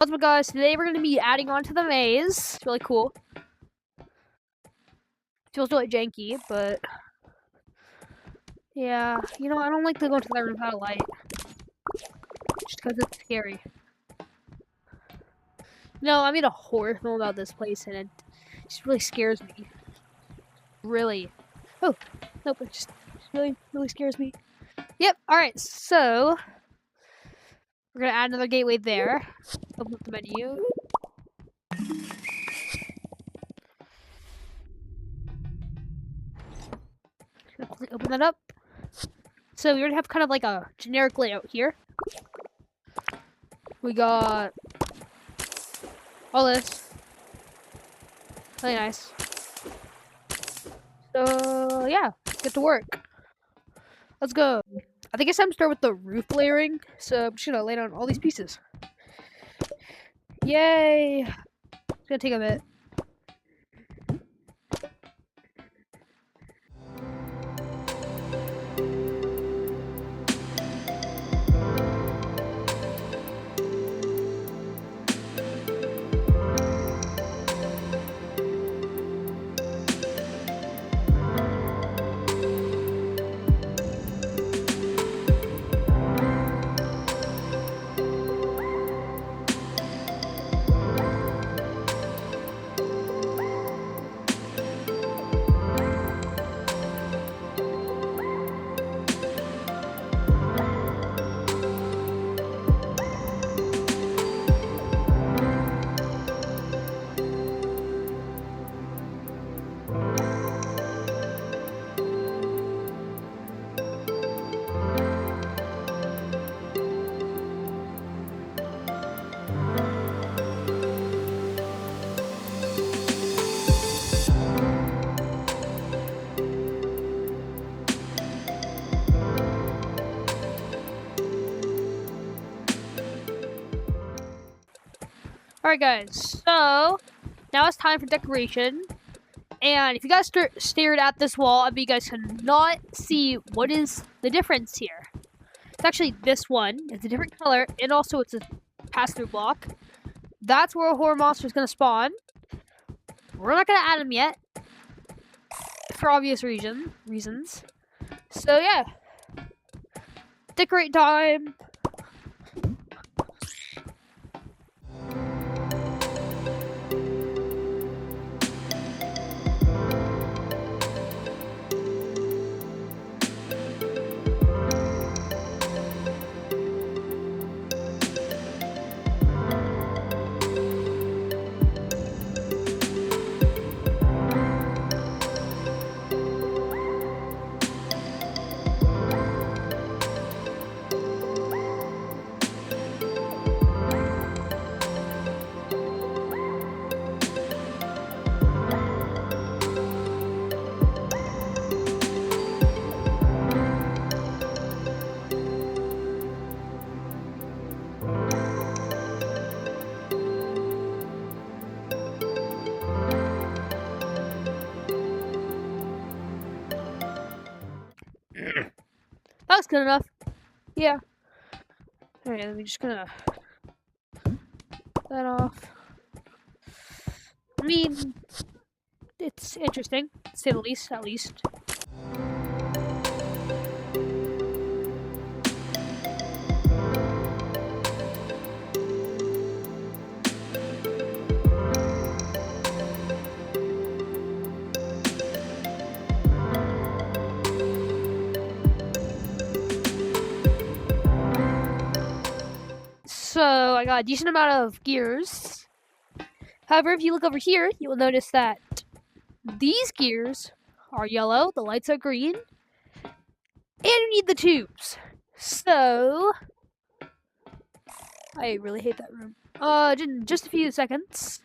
What's up, guys? Today we're going to be adding on to the maze. It's really cool. Feels really janky, but yeah, you know, I don't like to go into that room without a light, just because it's scary. No, I made a horror film about this place, and it just really scares me. Really. Oh, nope, it just really scares me. Yep. All right, so we're gonna add another gateway there. Open up the menu. Open that up. So we already have kind of like a generic layout here. We got all this. Really nice. So yeah, let's get to work. Let's go. I think it's time to start with the roof layering. So I'm just gonna lay down all these pieces. Yay! It's gonna take a bit. Alright guys, so now it's time for decoration. And if you guys stared at this wall, I bet you guys cannot see what is the difference here. It's actually this one. It's a different color, and also it's a pass-through block. That's where a horror monster is going to spawn. We're not going to add him yet, for obvious reasons. So yeah, decorate time. That was good enough. Yeah. Alright, let me just gonna that off. I mean, it's interesting, to say the least, at least. So I got a decent amount of gears. However, if you look over here, you will notice that these gears are yellow, the lights are green, and you need the tubes. So I really hate that room. In just a few seconds,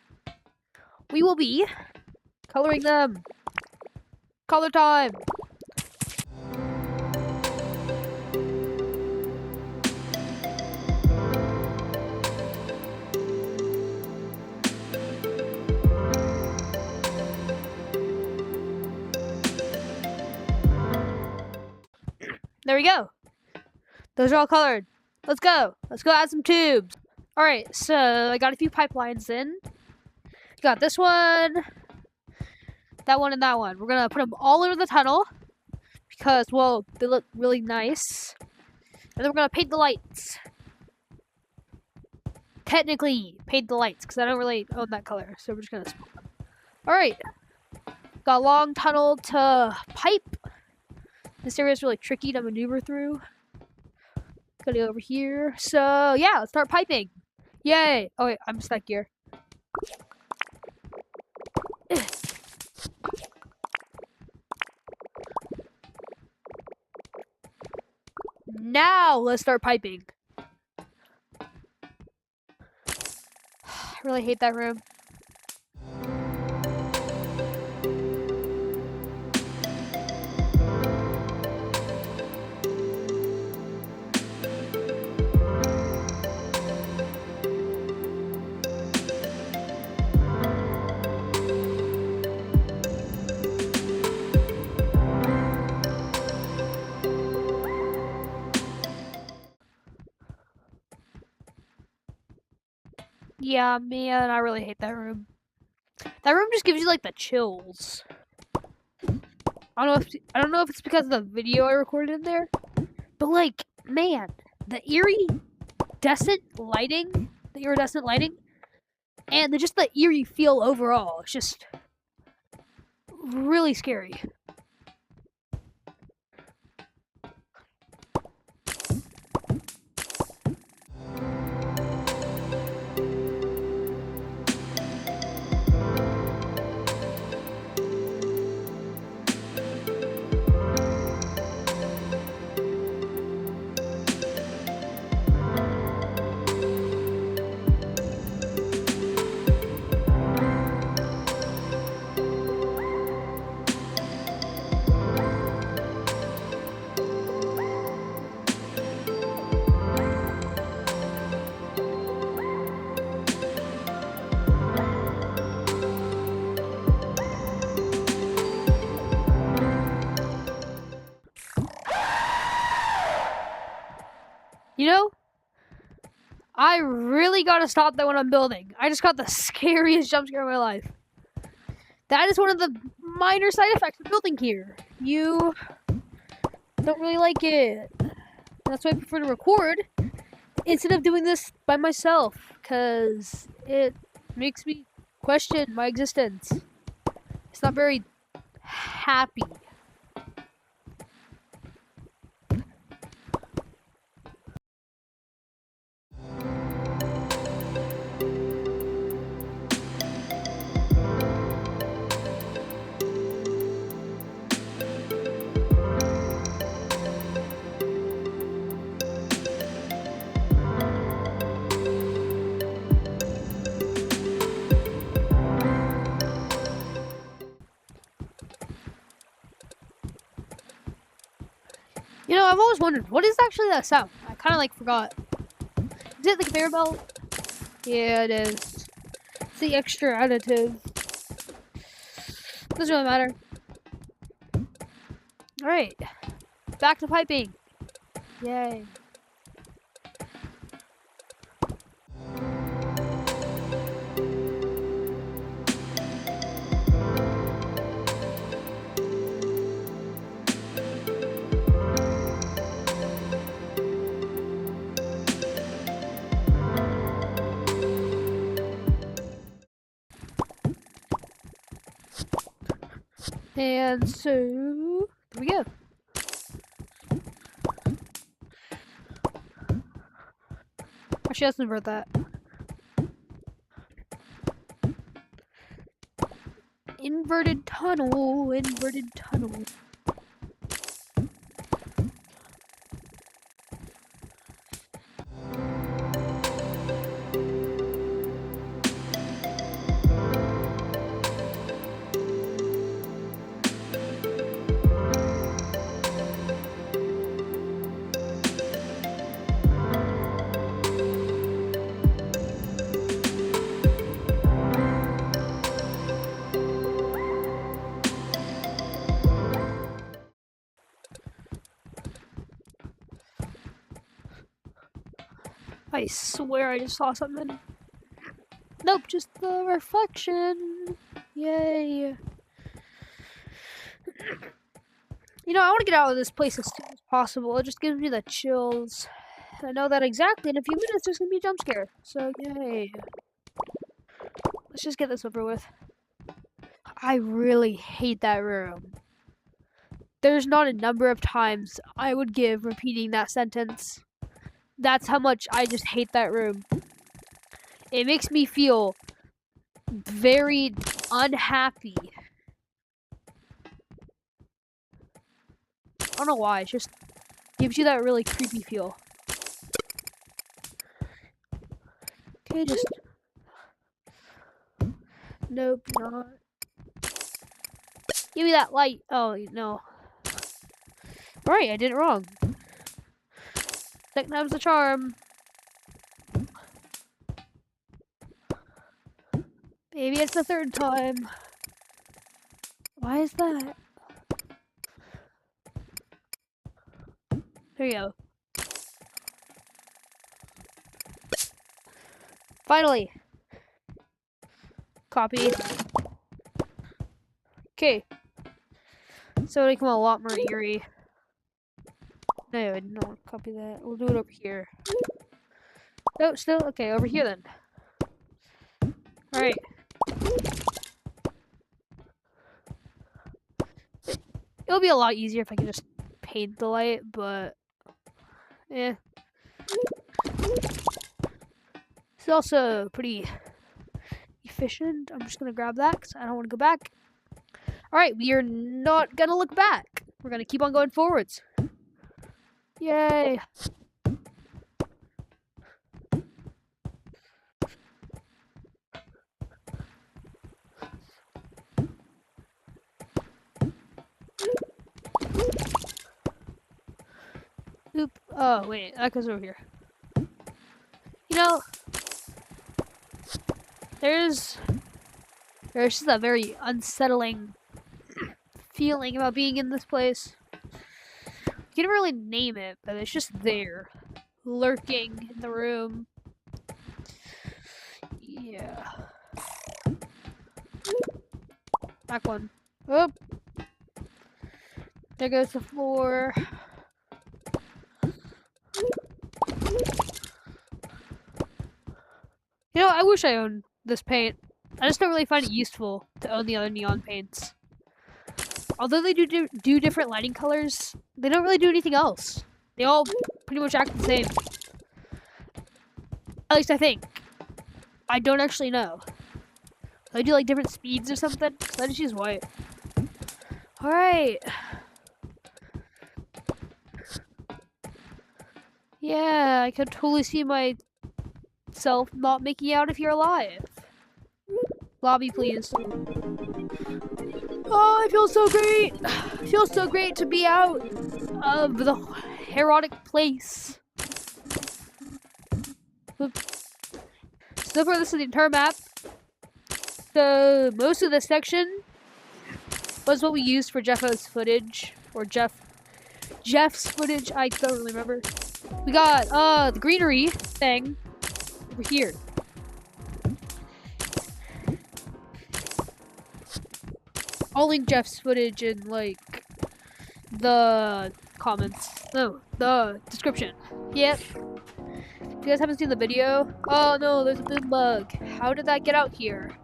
we will be coloring them. Color time. There we go. Those are all colored. Let's go. Let's go add some tubes. Alright, so I got a few pipelines in. Got this one, that one, and that one. We're gonna put them all over the tunnel because, well, they look really nice. And then we're gonna paint the lights. Technically, paint the lights because I don't really own that color, so we're just gonna. Alright, got a long tunnel to pipe. This area is really tricky to maneuver through. Gotta go over here. So yeah, let's start piping. Yay! Oh wait, I'm stuck here. Now let's start piping. I really hate that room. Yeah, man, I really hate that room. That room just gives you like the chills. I don't know if it's because of the video I recorded in there, but like, man, the iridescent lighting, and just the eerie feel overall. It's just really scary. You know, I really gotta stop that when I'm building. I just got the scariest jump scare of my life. That is one of the minor side effects of building here. You don't really like it. That's why I prefer to record instead of doing this by myself, because it makes me question my existence. It's not very happy. You know, I've always wondered, what is actually that sound? I kind of like forgot. Is it the conveyor belt? Yeah, it is. It's the extra additive. Doesn't really matter. Alright. Back to piping. Yay. And so, there we go. Actually, let's invert that. Inverted tunnel, inverted tunnel. I swear I just saw something. Nope, just the reflection. Yay. You know, I want to get out of this place as soon as possible. It just gives me the chills. I know that exactly in a few minutes there's going to be a jump scare. So, yay. Let's just get this over with. I really hate that room. There's not a number of times I would give repeating that sentence. That's how much I just hate that room. It makes me feel very unhappy. I don't know why, it just gives you that really creepy feel. Okay, just... Nope, not. Give me that light. Oh, no. Alright, I did it wrong. Second time's the charm. Maybe it's the third time. Why is that? There you go. Finally. Copy. Okay. So it'll become a lot more eerie. No, I don't want to copy that. We'll do it over here. No, still? Okay, over here then. Alright. It'll be a lot easier if I can just paint the light, but... eh. It's also pretty efficient. I'm just gonna grab that because I don't want to go back. Alright, we are not gonna look back. We're gonna keep on going forwards. Yay! Oop. Oh, wait. That goes over here. You know, there's just a very unsettling feeling about being in this place. You can't really name it, but it's just there. Lurking in the room. Yeah. Back one. Oop. There goes the floor. You know, I wish I owned this paint. I just don't really find it useful to own the other neon paints. Although they do different lighting colors, they don't really do anything else. They all pretty much act the same. At least I think. I don't actually know. They do like different speeds or something, because I just use white. Alright. Yeah, I could totally see myself not making it out if you're alive. Lobby, please. Oh, I feel so great! It feels so great to be out of the erotic place. So far, this is the entire map. So, most of this section was what we used for Jeffo's footage. Or Jeff's footage, I don't really remember. We got, the greenery thing over here. I'll link Jeff's footage in, like, the comments. No, the description. Yep. If you guys haven't seen the video, oh no, there's a boom bug. How did that get out here?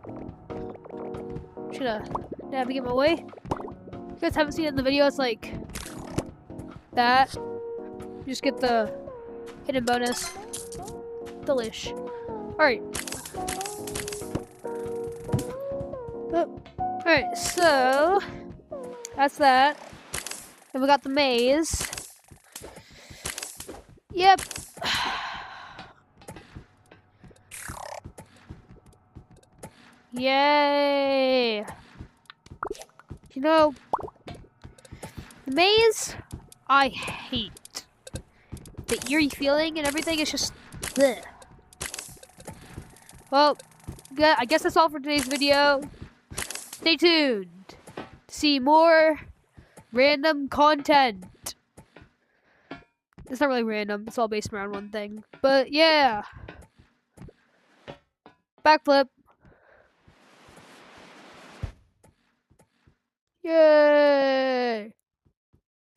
Should I navigate my way? If you guys haven't seen it in the video, it's like that. You just get the hidden bonus. Delish. Alright. Oh. Alright, so that's that. Then we got the maze. Yep. Yay. You know, the maze, I hate. The eerie feeling and everything is just bleh. Well, I guess that's all for today's video. Stay tuned to see more random content. It's not really random. It's all based around one thing. But yeah. Backflip. Yay!